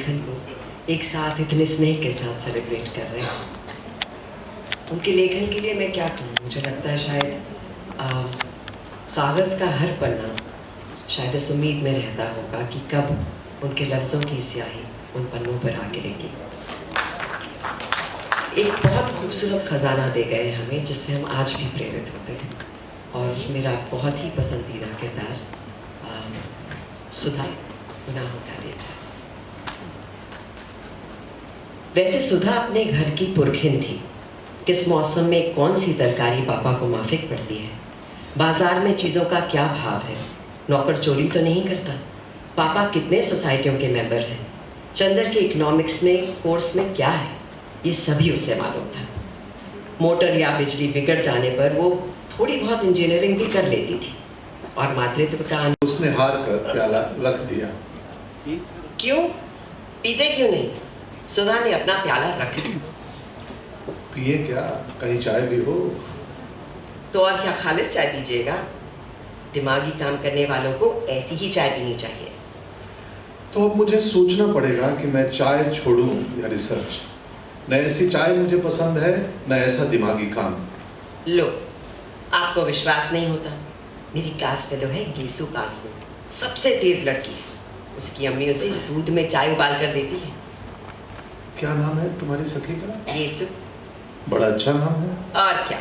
लेखन को एक साथ इतने स्नेह के साथ सेलिब्रेट कर रहे हैं। उनके लेखन के लिए मैं क्या कहूँ, मुझे लगता है शायद कागज़ का हर पन्ना शायद इस उम्मीद में रहता होगा कि कब उनके लफ्ज़ों की स्याही उन पन्नों पर आ गिरेगी। एक बहुत खूबसूरत ख़जाना दे गए हमें, जिससे हम आज भी प्रेरित होते हैं। और मेरा बहुत ही पसंदीदा किरदार सुधा गुनाहों का देता है। वैसे सुधा अपने घर की पुरखिन थी। किस मौसम में कौन सी तरकारी पापा को माफिक पड़ती है, बाजार में चीज़ों का क्या भाव है, नौकर चोरी तो नहीं करता, पापा कितने सोसाइटियों के मेंबर हैं, चंदर के इकोनॉमिक्स में कोर्स में क्या है, ये सभी उसे मालूम था। मोटर या बिजली बिगड़ जाने पर वो थोड़ी बहुत इंजीनियरिंग भी कर लेती थी। और मातृत्व का उसने हार कर प्याला रख दिया। क्यों पीते क्यों नहीं? सुधा ने अपना प्याला रख दिया। पिए क्या, कहीं चाय भी हो? तो और क्या खालिस चाय पीजिएगा? दिमागी काम करने वालों को ऐसी ही चाय पीनी चाहिए। तो अब मुझे सोचना पड़ेगा कि मैं चाय छोड़ूं या रिसर्च। न ऐसी चाय मुझे पसंद है, न ऐसा दिमागी काम। लो, आपको विश्वास नहीं होता? मेरी क्लास फेलो है गीसू कासू, सबसे तेज लड़की है। उसकी अम्मी उसे दूध में चाय उबाल कर देती है। क्या नाम है तुम्हारी सखी का? गीसू। बड़ा अच्छा नाम है। और क्या,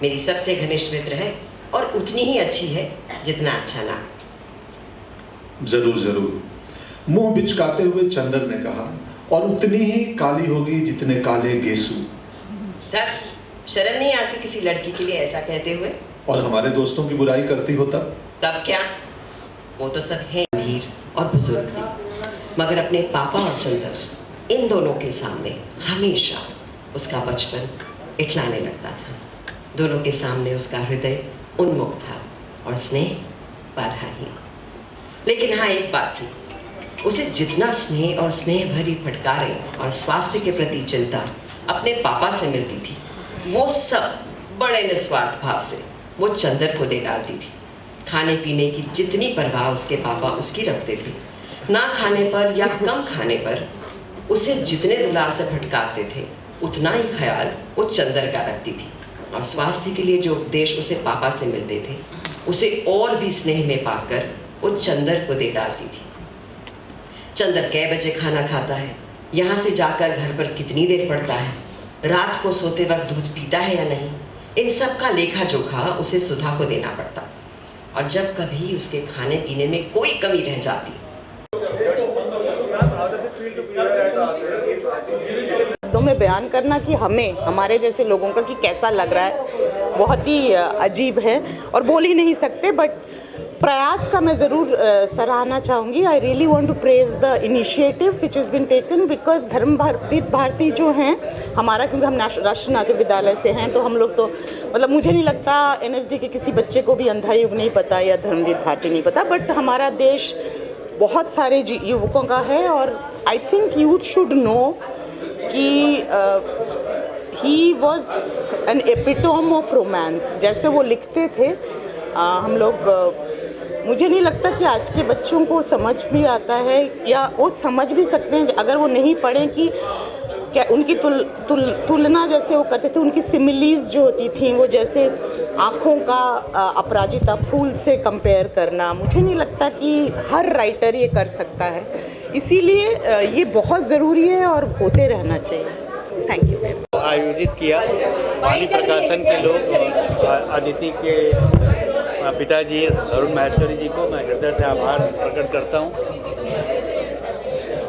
मेरी सबसे घनिष्ठ मित्र है और उतनी ही अच्छी है जितना अच्छा नाम। जरूर जरूर, मुंह बिचकाते हुए चंदर ने कहा, और उतनी ही काली होगी जितने काले गेसू। शर्म नहीं आती किसी लड़की के लिए ऐसा कहते हुए? और हमारे दोस्तों की बुराई करती हो तब क्या? वो तो सब है अमीर और बुजुर्ग थे, मगर अपने पापा और चंदर इन दोनों के सामने हमेशा उसका बचपन इठलाने लगता था। दोनों के सामने उसका हृदय उन्मुख था और स्नेह बाधाहीन। लेकिन हाँ, एक बात थी, उसे जितना स्नेह और स्नेह भरी फटकारें और स्वास्थ्य के प्रति चिंता अपने पापा से मिलती थी, वो सब बड़े निस्वार्थ भाव से वो चंदर को दे डालती थी। खाने पीने की जितनी परवाह उसके पापा उसकी रखते थे, ना खाने पर या कम खाने पर उसे जितने दुलार से फटकारते थे, उतना ही ख्याल वो चंदर का रखती थी। और स्वास्थ्य के लिए जो उपदेश उसे पापा से मिलते थे, उसे और भी स्नेह में पाकर वो चंदर को दे डालती थी। चंदर कै बजे खाना खाता है, यहाँ से जाकर घर पर कितनी देर पड़ता है, रात को सोते वक्त दूध पीता है या नहीं, इन सब का लेखा जोखा उसे सुधा को देना पड़ता। और जब कभी उसके खाने पीने में कोई कमी रह जाती, शब्दों में बयान करना कि हमें, हमारे जैसे लोगों का कि कैसा लग रहा है, बहुत ही अजीब है और बोल ही नहीं सकते। बट प्रयास का मैं ज़रूर सराहना चाहूँगी। I really want to praise the initiative which is been taken, because Dharamvir Bharati जो हैं हमारा, क्योंकि हम राष्ट्रीय नाट्य विद्यालय से हैं, तो हम लोग तो मतलब मुझे नहीं लगता NSD के किसी बच्चे को भी अंधा युग नहीं पता या धर्मवीर भारती नहीं पता। बट हमारा देश बहुत सारे युवकों का है और I think youth should know कि he was an epitome of romance. जैसे वो लिखते थे, हम लोग, मुझे नहीं लगता कि आज के बच्चों को समझ भी आता है, या वो समझ भी सकते हैं अगर वो नहीं पढ़ें कि क्या उनकी तुलना जैसे वो करते थे, उनकी सिमिलीज जो होती थी, वो जैसे आँखों का अपराजिता फूल से कंपेयर करना, मुझे नहीं लगता कि हर राइटर ये कर सकता है। इसीलिए ये बहुत ज़रूरी है और होते रहना चाहिए। Thank you. आयोजित किया वाणी प्रकाशन के लोग, अदिति के पिताजी अरुण माहेश्वरी जी को मैं हृदय से आभार प्रकट करता हूँ।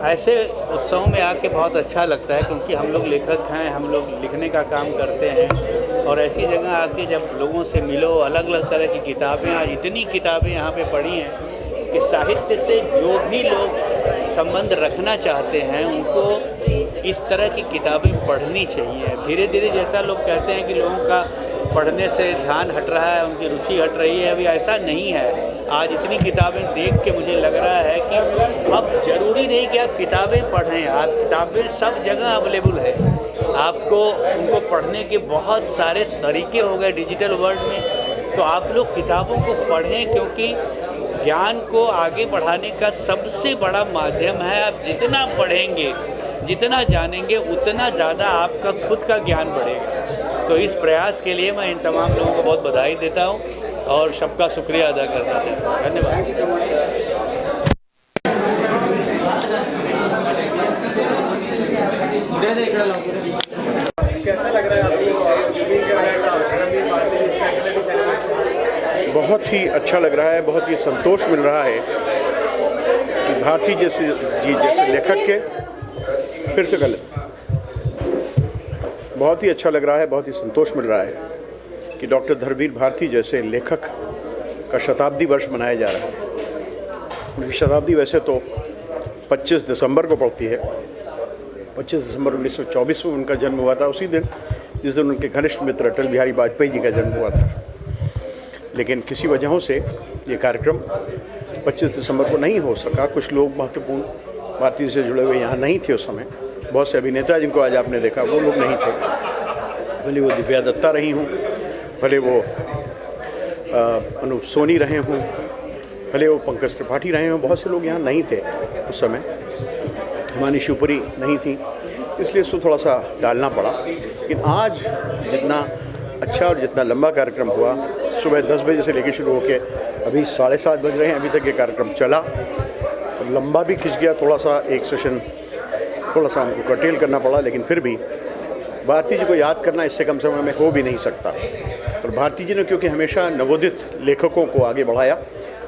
ऐसे उत्सवों में आके बहुत अच्छा लगता है, क्योंकि हम लोग लेखक हैं, हम लोग लिखने का काम करते हैं, और ऐसी जगह आके जब लोगों से मिलो, अलग अलग तरह की किताबें, आज इतनी किताबें यहाँ पे पढ़ी हैं कि साहित्य से जो भी लोग संबंध रखना चाहते हैं उनको इस तरह की किताबें पढ़नी चाहिए। धीरे धीरे जैसा लोग कहते हैं कि लोगों का पढ़ने से ध्यान हट रहा है, उनकी रुचि हट रही है, अभी ऐसा नहीं है। आज इतनी किताबें देख के मुझे लग रहा है कि अब ज़रूरी नहीं कि आप किताबें पढ़ें, आज किताबें सब जगह अवेलेबल है। आपको उनको पढ़ने के बहुत सारे तरीके हो गए डिजिटल वर्ल्ड में, तो आप लोग किताबों को पढ़ें, क्योंकि ज्ञान को आगे बढ़ाने का सबसे बड़ा माध्यम है। आप जितना पढ़ेंगे, जितना जानेंगे, उतना ज़्यादा आपका खुद का ज्ञान बढ़ेगा। तो इस प्रयास के लिए मैं इन तमाम लोगों को बहुत बधाई देता हूँ और सबका शुक्रिया अदा करना चाहता हूँ। धन्यवाद। कैसा लग रहा है आपको? बहुत ही अच्छा लग रहा है, बहुत ही संतोष मिल रहा है कि भारती जैसे लेखक के फिर से गलत बहुत ही अच्छा लग रहा है, बहुत ही संतोष मिल रहा है कि डॉक्टर धर्मवीर भारती जैसे लेखक का शताब्दी वर्ष मनाया जा रहा है। उनकी शताब्दी वैसे तो 25 दिसंबर को पड़ती है। 25 दिसंबर 1924 में उनका जन्म हुआ था, उसी दिन जिस दिन उनके घनिष्ठ मित्र अटल बिहारी वाजपेयी जी का जन्म हुआ था। लेकिन किसी वजहों से ये कार्यक्रम 25 दिसंबर को नहीं हो सका। कुछ लोग महत्वपूर्ण भारती से जुड़े हुए यहाँ नहीं थे उस समय। बहुत से अभिनेता जिनको आज आपने देखा वो लोग नहीं थे, भले वो दिव्या दत्ता रही हूँ, भले वो अनूप सोनी रहे हों, भले वो पंकज त्रिपाठी रहे हों। बहुत से लोग यहाँ नहीं थे उस समय। हिमानी शिवपुरी नहीं थी, इसलिए इसको थोड़ा सा डालना पड़ा। लेकिन आज जितना अच्छा और जितना लंबा कार्यक्रम हुआ, सुबह 10 बजे से लेकर शुरू होकर अभी 7:30 बज रहे हैं, अभी तक ये कार्यक्रम चला और लंबा भी खिंच गया। थोड़ा सा एक सेशन थोड़ा सा हमको कर्टेल करना पड़ा, लेकिन फिर भी भारती जी को याद करना इससे कम समय में हो भी नहीं सकता। और भारती जी ने क्योंकि हमेशा नवोदित लेखकों को आगे बढ़ाया,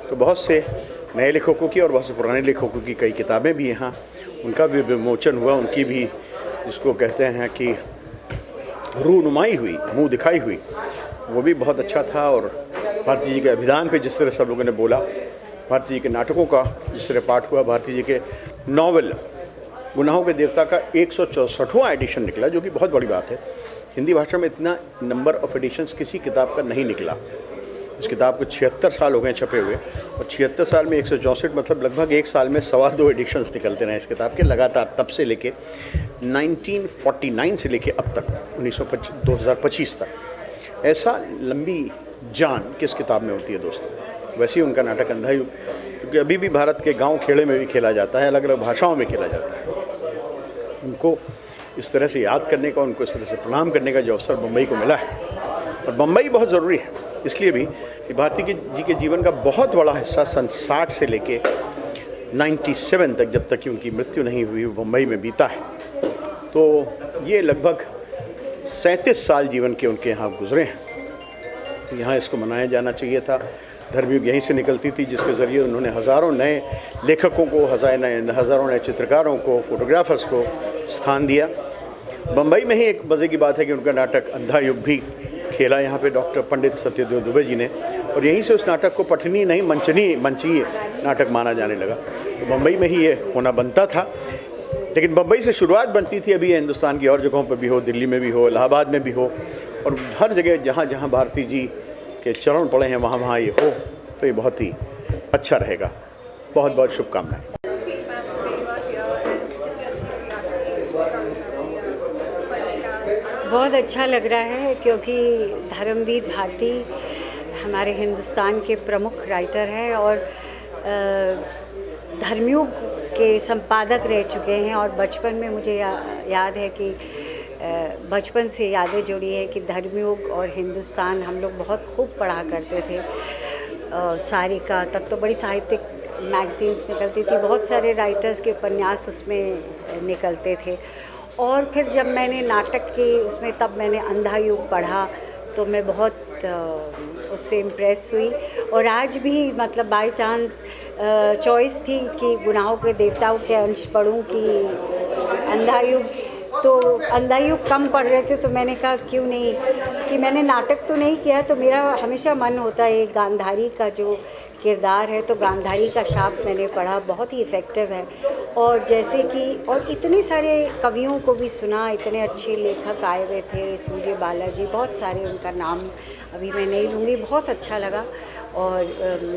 तो बहुत से नए लेखकों की और बहुत से पुराने लेखकों की कई किताबें भी यहाँ उनका भी विमोचन हुआ, उनकी भी जिसको कहते हैं कि रूनुमाई हुई, मुंह दिखाई हुई, वो भी बहुत अच्छा था। और भारती जी के अभिधान पे जिस तरह सब लोगों ने बोला, भारती जी के नाटकों का जिस तरह पाठ हुआ, भारती जी के नॉवल गुनाहों के देवता का 164वां एडिशन निकला, जो कि बहुत बड़ी बात है। हिंदी भाषा में इतना नंबर ऑफ एडिशंस किसी किताब का नहीं निकला। इस किताब को 76 साल हो गए छपे हुए, और 76 साल में 164 मतलब लगभग एक साल में 2.25 एडिशंस निकलते रहे इस किताब के लगातार, तब से लेके 1949 से लेके अब तक 2025 तक। ऐसा लंबी जान किस किताब में होती है दोस्तों। वैसे ही उनका नाटक अंधायुग, क्योंकि अभी भी भारत के गांव खेड़े में भी खेला जाता है, अलग अलग भाषाओं में खेला जाता है। उनको इस तरह से याद करने का, उनको इस तरह से प्रणाम करने का जो अवसर मुंबई को मिला है, और मुंबई बहुत ज़रूरी है इसलिए भी कि भारती जी के जीवन का बहुत बड़ा हिस्सा सन 60 से लेके 97 तक, जब तक कि उनकी मृत्यु नहीं हुई, मुंबई में बीता है। तो ये लगभग 37 साल जीवन के उनके यहाँ गुजरे हैं। तो यहाँ इसको मनाया जाना चाहिए था। धर्मयुग यहीं से निकलती थी, जिसके ज़रिए उन्होंने हज़ारों नए लेखकों को, हज़ारों नए चित्रकारों को, फोटोग्राफर्स को स्थान दिया। बम्बई में ही एक मज़े की बात है कि उनका नाटक अंधायुग भी खेला यहाँ पे डॉक्टर पंडित सत्यदेव दुबे जी ने, और यहीं से उस नाटक को पठनीय नहीं मंचीय नाटक माना जाने लगा। तो मुंबई में ही ये होना बनता था, लेकिन मुंबई से शुरुआत बनती थी। अभी हिंदुस्तान की और जगहों पर भी हो, दिल्ली में भी हो, इलाहाबाद में भी हो, और हर जगह जहाँ जहाँ भारती जी के चरण पड़े हैं वहाँ वहाँ ये हो, तो ये बहुत ही अच्छा रहेगा। बहुत बहुत शुभकामनाएं। बहुत अच्छा लग रहा है क्योंकि धर्मवीर भारती हमारे हिंदुस्तान के प्रमुख राइटर हैं और धर्मयुग के संपादक रह चुके हैं। और बचपन में मुझे याद है कि बचपन से यादें जुड़ी है कि धर्मयुग और हिंदुस्तान हम लोग बहुत खूब पढ़ा करते थे। सारिका तक तो बड़ी साहित्यिक मैगज़ीन्स निकलती थी, बहुत सारे राइटर्स के उपन्यास उसमें निकलते थे। और फिर जब मैंने नाटक के उसमें, तब मैंने अंधायुग पढ़ा तो मैं बहुत उससे इम्प्रेस हुई। और आज भी मतलब बाय चांस चॉइस थी कि गुनाहों के देवताओं के अंश पढ़ूं कि अंधायुग, तो अंधायुग कम पढ़ रहे थे तो मैंने कहा क्यों नहीं, कि मैंने नाटक तो नहीं किया, तो मेरा हमेशा मन होता है गांधारी का जो किरदार है, तो गांधारी का शाप मैंने पढ़ा, बहुत ही इफ़ेक्टिव है। और जैसे कि और इतने सारे कवियों को भी सुना, इतने अच्छे लेखक आए हुए थे, सूर्य बालाजी, बहुत सारे, उनका नाम अभी मैं नहीं लूँगी, बहुत अच्छा लगा। और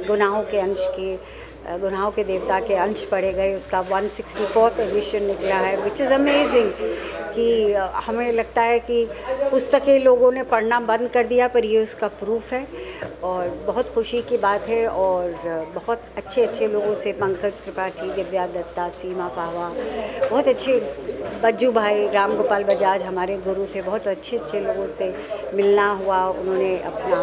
गुनाहों के अंश के गुनाहों के देवता के अंश पढ़े गए, उसका 164th एडिशन निकला है, विच इज़ अमेजिंग। कि हमें लगता है कि पुस्तकें लोगों ने पढ़ना बंद कर दिया, पर ये उसका प्रूफ है और बहुत खुशी की बात है। और बहुत अच्छे अच्छे लोगों से, पंकज त्रिपाठी, दिव्या दत्ता, सीमा पावा, बहुत अच्छे, बज्जू भाई, राम गोपाल बजाज हमारे गुरु थे, बहुत अच्छे अच्छे लोगों से मिलना हुआ, उन्होंने अपना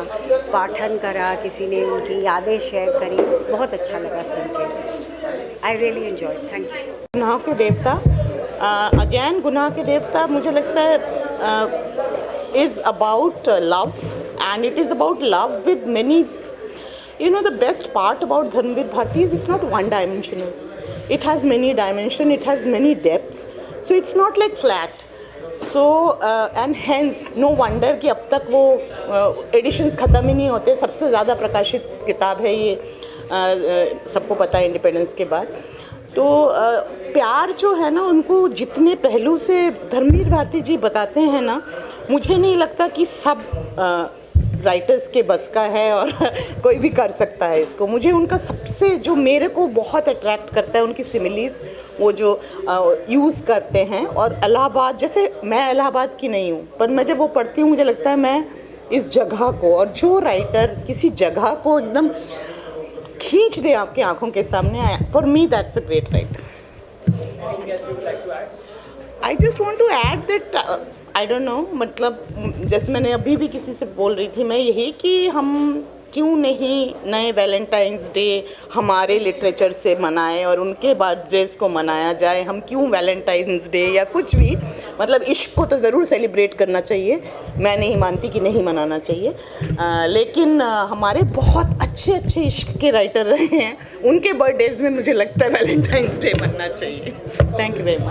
पाठन करा, किसी ने उनकी यादें शेयर करी, बहुत अच्छा लगा सुन के। I really enjoy, thank you. गुनाह के देवता, अगेन गुनाह के देवता मुझे लगता है is about love, and it is about love with many, you know, the best part about Dharmveer Bharti is it's not one dimensional, it has many dimension, it has many depths, so it's not like flat. So and hence no wonder कि अब तक वो editions ख़त्म ही नहीं होते। सबसे ज़्यादा प्रकाशित किताब है ये, सबको पता है इंडिपेंडेंस के बाद। तो प्यार जो है ना, उनको जितने पहलू से धर्मवीर भारती जी बताते हैं ना, मुझे नहीं लगता कि सब राइटर्स के बस का है और कोई भी कर सकता है इसको। मुझे उनका सबसे जो मेरे को बहुत अट्रैक्ट करता है, उनकी सिमिलीज वो जो यूज़ करते हैं। और इलाहाबाद, जैसे मैं इलाहाबाद की नहीं हूँ, पर मैं जब वो पढ़ती हूँ मुझे लगता है मैं इस जगह को, और जो राइटर किसी जगह को एकदम खींच दे आपकी आंखों के सामने, for me that's a great writer. I just want to add that I don't know, मतलब जैसे मैंने अभी भी किसी से बोल रही थी मैं यही, कि हम क्यों नहीं नए वैलेंटाइंस डे हमारे लिटरेचर से मनाएं और उनके बर्थडेज को मनाया जाए। हम क्यों वैलेंटाइंस डे या कुछ भी, मतलब इश्क को तो ज़रूर सेलिब्रेट करना चाहिए, मैं नहीं मानती कि नहीं मनाना चाहिए, लेकिन हमारे बहुत अच्छे अच्छे इश्क के राइटर रहे हैं, उनके बर्थडेज में मुझे लगता है वैलेंटाइंस डे मनना चाहिए। Thank you very much.